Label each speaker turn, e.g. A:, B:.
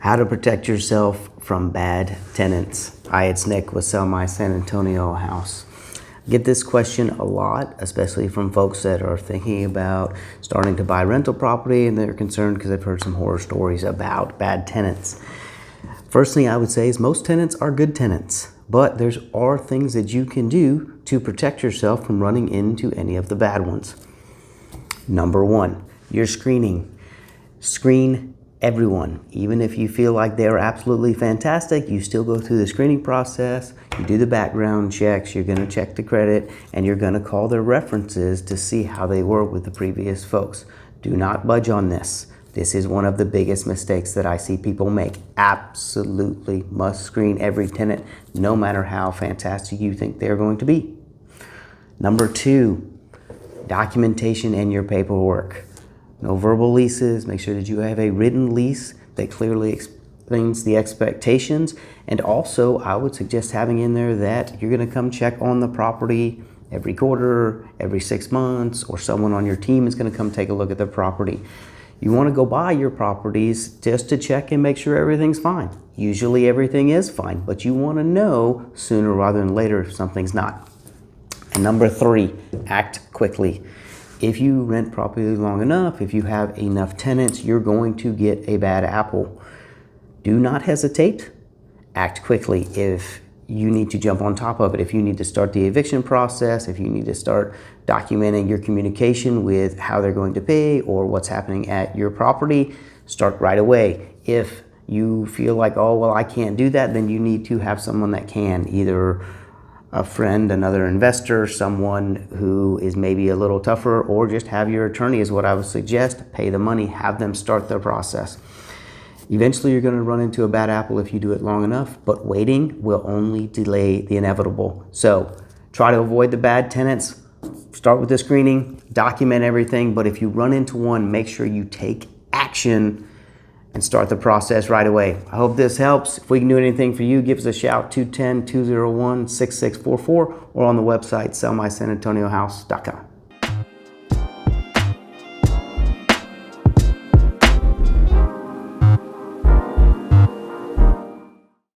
A: How to protect yourself from bad tenants. Hi, it's Nick with Sell My San Antonio House. I get this question a lot, especially from folks that are thinking about starting to buy rental property and they're concerned because they've heard some horror stories about bad tenants. First thing I would say is most tenants are good tenants, but there are things that you can do to protect yourself from running into any of the bad ones. Number one, your screening. Screen everyone. Even if you feel like they're absolutely fantastic, you still go through the screening process, you do the background checks, you're going to check the credit, and you're going to call their references to see how they were with the previous folks. Do not budge on this. This is one of the biggest mistakes that I see people make. Absolutely must screen every tenant, no matter how fantastic you think they're going to be. Number two, documentation and your paperwork. No verbal leases. Make sure that you have a written lease that clearly explains the expectations. And also, I would suggest having in there that you're going to come check on the property every quarter, every 6 months, or someone on your team is going to come take a look at the property. You want to go buy your properties just to check and make sure everything's fine. Usually everything is fine, but you want to know sooner rather than later if something's not. And number three, act quickly. If you rent property long enough, if you have enough tenants, you're going to get a bad apple. Do not hesitate. Act quickly. If you need to jump on top of it, if you need to start the eviction process, if you need to start documenting your communication with how they're going to pay or what's happening at your property, start right away. If you feel like, oh, well, I can't do that, then you need to have someone that can, either a friend, another investor, someone who is maybe a little tougher, or just have your attorney is what I would suggest. Pay the money, have them start the process. Eventually you're going to run into a bad apple if you do it long enough, but waiting will only delay the inevitable. So try to avoid the bad tenants. Start with the screening, document everything, but if you run into one, make sure you take action and start the process right away. I hope this helps. If we can do anything for you, give us a shout, 210-201-6644, or on the website, sellmysanantoniohouse.com.